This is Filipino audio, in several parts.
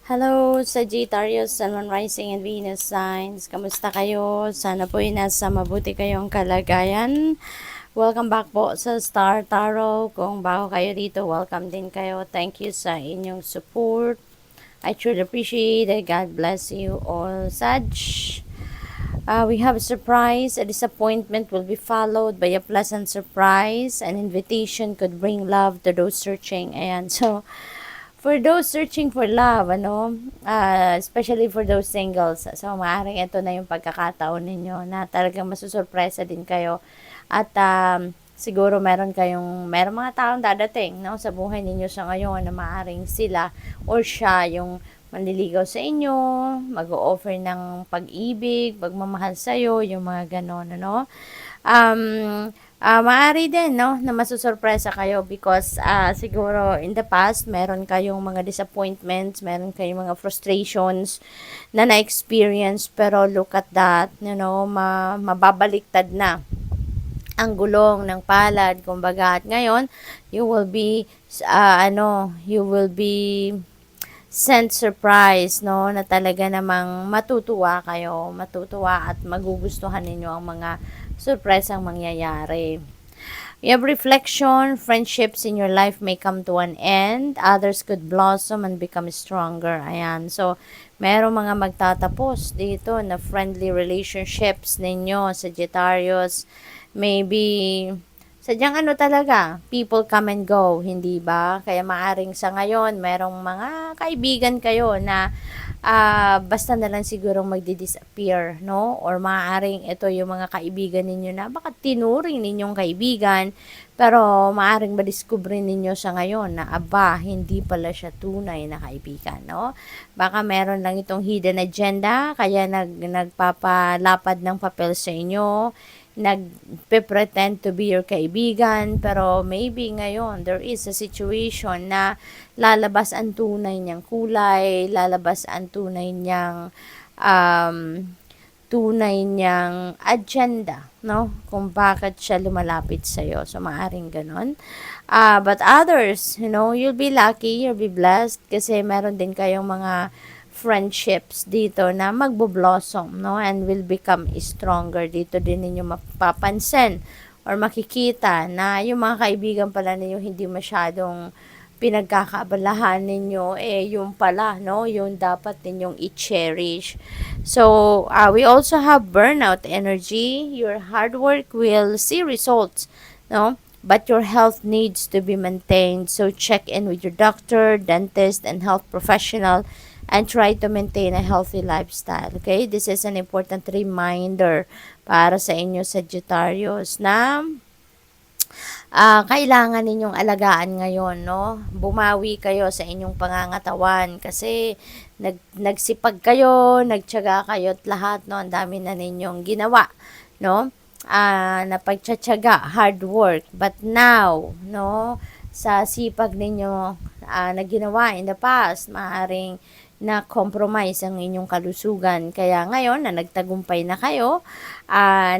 Hello, Sagittarius, Sun, Moon, Rising, and Venus signs. Kamusta kayo? Sana po ay nasa mabuti kayong kalagayan. Welcome back po sa Star Tarot. Kung bago kayo dito, welcome din kayo. Thank you sa inyong support. I truly appreciate it. God bless you all, Sag. We have a surprise. A disappointment will be followed by a pleasant surprise. An invitation could bring love to those searching. Ayan, so for those searching for love, especially for those singles, so maaaring ito na yung pagkakataon ninyo na talagang masusurpresa din kayo at siguro meron mga taong dadating no, sa buhay ninyo sa ngayon na maaaring sila or siya yung manliligaw sa inyo, mag-o-offer ng pag-ibig, pagmamahal sa'yo, yung mga ganon, ano. Maaari din, no, na masusurpresa kayo because siguro in the past, meron kayong mga disappointments, meron kayong mga frustrations na na-experience, pero look at that, mababaliktad na ang gulong ng palad, kumbaga, at ngayon, you will be, you will be sent surprise, no, na talaga namang matutuwa at magugustuhan ninyo ang mga surpresang mangyayari. You have reflection, friendships in your life may come to an end, others could blossom and become stronger. Ayan, so merong mga magtatapos dito na friendly relationships ninyo, Sagittarius. Maybe sadyang talaga, people come and go, hindi ba? Kaya maaring sa ngayon, merong mga kaibigan kayo na basta na lang siguro magdi-disappear, no? Or maaring ito yung mga kaibigan ninyo na baka tinuring ninyong kaibigan, pero maaring madiskubre ninyo sa ngayon na aba, hindi pala siya tunay na kaibigan, no? Baka meron lang itong hidden agenda, kaya nagpapalapad ng papel sa inyo, nagpe-pretend to be your kaibigan, pero maybe ngayon there is a situation na lalabas ang tunay niyang kulay, lalabas ang tunay niyang agenda, no? Kung bakit siya lumalapit sa iyo. So maaring ganon. But others, you'll be lucky, you'll be blessed kasi meron din kayong mga friendships dito na magbo-blossom, no, and will become stronger. Dito din ninyo mapapansin or makikita na yung mga kaibigan pala ninyo hindi masyadong pinagkakaabalahan ninyo, yung pala, no, yung dapat ninyong i-cherish. So, we also have burnout energy. Your hard work will see results, no, but your health needs to be maintained. So, check in with your doctor, dentist, and health professional and try to maintain a healthy lifestyle. Okay? This is an important reminder para sa inyo, Sagittarius, na kailangan ninyong alagaan ngayon, no? Bumawi kayo sa inyong pangangatawan kasi nagsipag kayo, nagtiyaga kayo at lahat, no? Ang dami na ninyong ginawa, no? Na pagtsatsaga, hard work. But now, no, sa sipag ninyo na ginawa in the past, maaaring na compromise ang inyong kalusugan. Kaya ngayon na nagtagumpay na kayo,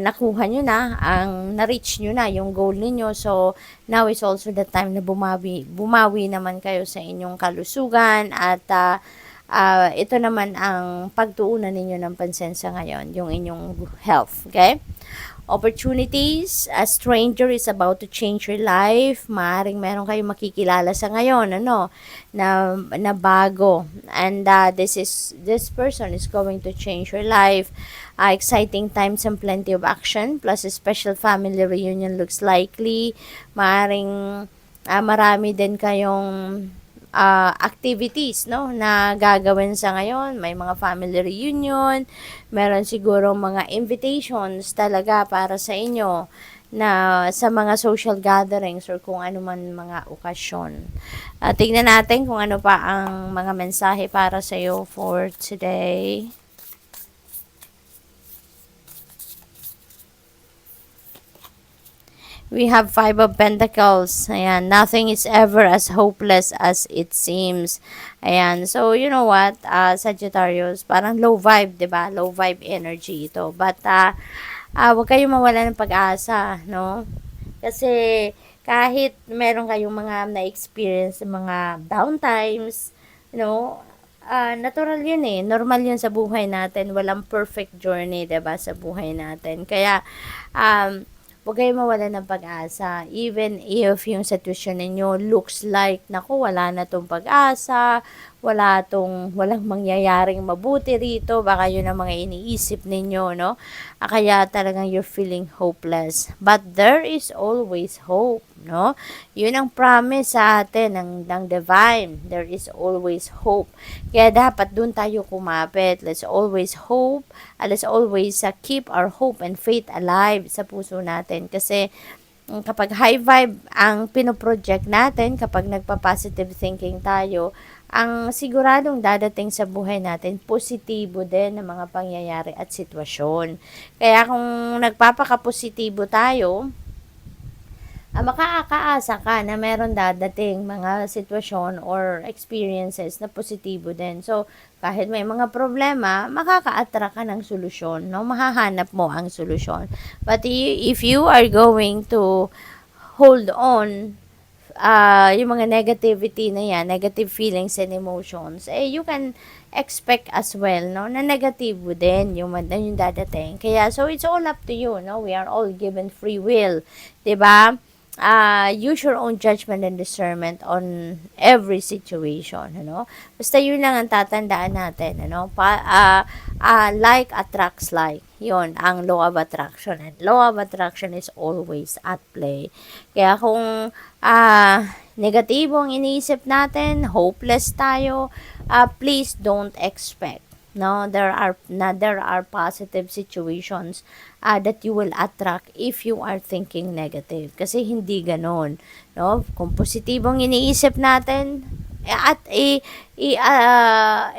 nakuha nyo na, na-reach nyo na yung goal ninyo. So, now is also the time na bumawi naman kayo sa inyong kalusugan at ito naman ang pagtuunan ninyo ng pansin sa ngayon, yung inyong health. Okay? Opportunities, a stranger is about to change your life. Maaring meron kayong makikilala sa ngayon, na bago. And this person is going to change your life. Exciting times and plenty of action, plus a special family reunion looks likely. Maaring marami din kayong activities, no, na gagawin sa ngayon. May mga family reunion, meron siguro mga invitations talaga para sa inyo na sa mga social gatherings or kung ano man mga okasyon. Tingnan natin kung ano pa ang mga mensahe para sa iyo for today. We have Five of Pentacles. Ayan, nothing is ever as hopeless as it seems. Ayan, so you know what, Sagittarius, parang low vibe, 'di ba? Low vibe energy ito. But huwag kayong mawala ng pag-asa, no? Kasi kahit meron kayong mga na-experience mga downtimes, natural yun eh. Normal yun sa buhay natin. Walang perfect journey, 'di ba, sa buhay natin. Kaya, huwag kayong mawalan ng pag-asa. Even if yung sitwasyon ninyo looks like, naku, wala na tong pag-asa, walang mangyayaring mabuti rito, baka yun ang mga iniisip ninyo, no? Kaya talagang you're feeling hopeless. But there is always hope, no? Yun ang promise sa atin ng divine. There is always hope. Kaya dapat dun tayo kumapit. Let's always hope. Let's always keep our hope and faith alive sa puso natin. Kasi kapag high vibe ang pinoproject natin, kapag nagpa-positive thinking tayo, ang siguradong dadating sa buhay natin, positibo din ang mga pangyayari at sitwasyon. Kaya kung nagpapaka-positibo tayo, makakaasa ka na meron dadating mga sitwasyon or experiences na positibo din. So, kahit may mga problema, makaka-attract ka ng solusyon, no? Mahahanap mo ang solusyon. But if you are going to hold on, yung mga negativity na yan, negative feelings and emotions, you can expect as well, no, na negative din yung dadating. Kaya, so it's all up to you, no? We are all given free will, 'di ba? Use your own judgment and discernment on every situation, ano? Basta yun lang ang tatandaan natin, ano? Like attracts like. Yun, ang law of attraction. And law of attraction is always at play. Kaya kung negatibo ang iniisip natin, hopeless tayo, please don't expect. No, there are positive situations that you will attract if you are thinking negative. Kasi hindi ganon, no? Kung positibong iniisip natin,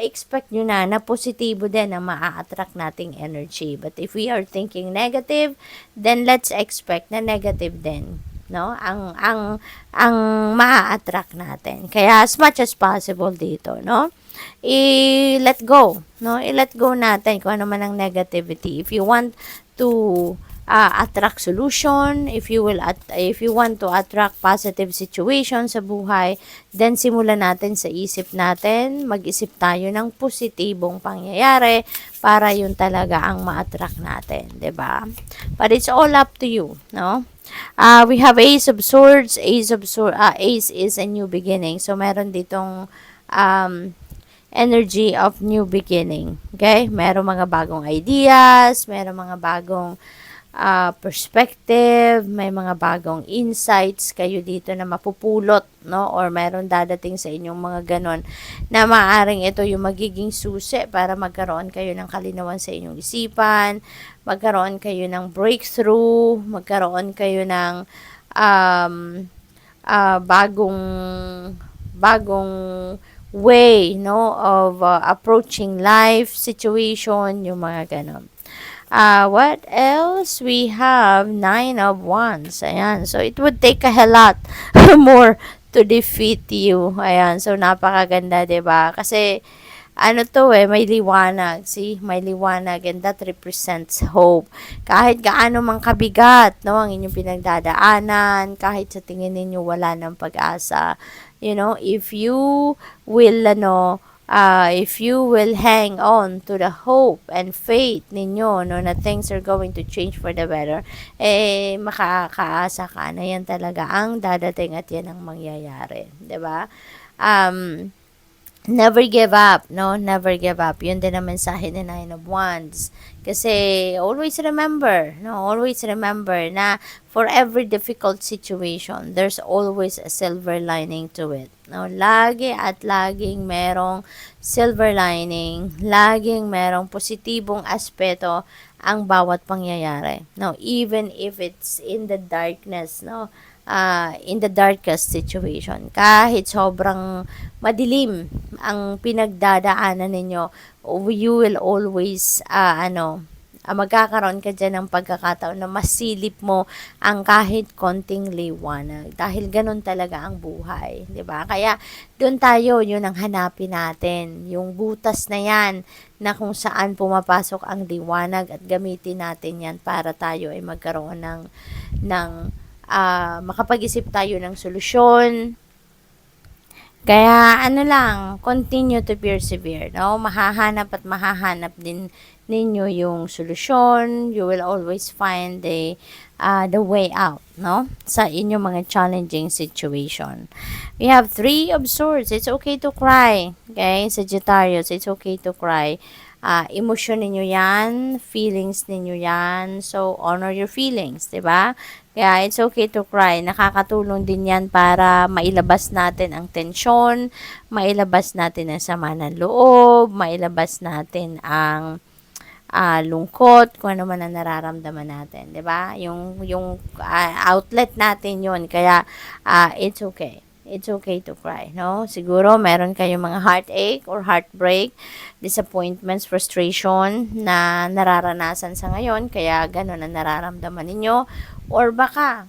expect nyo na positibo din ang maa-attract nating energy. But if we are thinking negative, then let's expect na negative din, no, ang maa-attract natin. Kaya as much as possible dito, no, i-let go, no, i-let go natin kung ano man ang negativity. If you want to attract solution, if you want to attract positive situation sa buhay, then simulan natin sa isip natin, mag-isip tayo ng positibong pangyayari para yun talaga ang ma-attract natin, 'di ba? But it's all up to you, no? We have Ace of Swords. Ace is a new beginning. So meron ditong energy of new beginning. Okay? Merong mga bagong ideas, merong mga bagong perspective, may mga bagong insights kayo dito na mapupulot, no? Or meron dadating sa inyong mga ganon na maaaring ito yung magiging susi para magkaroon kayo ng kalinawan sa inyong isipan, magkaroon kayo ng breakthrough, magkaroon kayo ng bagong way, no, of approaching life situation, yung mga ganon. What else? We have 9 of Wands. Ayan. So, it would take a lot more to defeat you. Ayan. So, napakaganda, 'di ba? Kasi, ano to may liwanag. See? May liwanag and that represents hope. Kahit gaano mang kabigat, no, ang inyong pinagdadaanan, kahit sa tingin ninyo wala ng pag-asa, you know, if you will, if you will hang on to the hope and faith ninyo, no, na things are going to change for the better, makakaasa ka na yan talaga ang dadating at yan ang mangyayari, 'di ba? Never give up, no? Never give up. Yun din ang mensahe ni Nine of Wands. Kasi, always remember, no? Always remember na for every difficult situation, there's always a silver lining to it. No? Lagi at laging merong silver lining, laging merong positibong aspeto ang bawat pangyayari. No? Even if it's in the darkness, no? In the darkest situation. Kahit sobrang madilim ang pinagdadaanan ninyo, you will always, magkakaroon ka dyan ng pagkakataon na masilip mo ang kahit konting liwanag. Dahil ganun talaga ang buhay. 'Di ba? Kaya, doon tayo, yun ang hanapin natin. Yung butas na yan, na kung saan pumapasok ang liwanag at gamitin natin yan para tayo ay magkaroon ng makapag-isip tayo ng solusyon Kaya ano lang, continue to persevere, no? Mahahanap at mahahanap din ninyo yung solusyon. You will always find the way out, no? Sa inyong mga challenging situation. We have Three of Swords. It's okay to cry. Okay? Sagittarius, it's okay to cry. Emosyon ninyo yan, feelings ninyo yan. So, honor your feelings, di ba? Kaya it's okay to cry. Nakakatulong din yan para mailabas natin ang tensyon, mailabas natin ang sama ng loob, mailabas natin ang lungkot, kung ano man ang nararamdaman natin, 'di ba? Yung outlet natin 'yon. Kaya it's okay. It's okay to cry, no? Siguro meron kayong mga heartache or heartbreak, disappointments, frustration na nararanasan sa ngayon, kaya ganun ang nararamdaman ninyo. Or baka,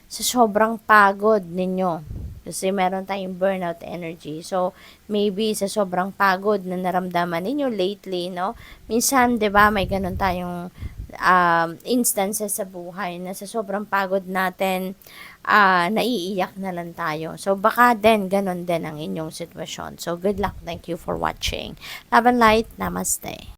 sa sobrang pagod ninyo, kasi meron tayong burnout energy. So, maybe sa sobrang pagod na naramdaman ninyo lately, no? Minsan, 'di ba, may ganun tayong instances sa buhay na sa sobrang pagod natin, naiiyak na lang tayo. So, baka din, ganun din ang inyong sitwasyon. So, good luck. Thank you for watching. Love and light. Namaste.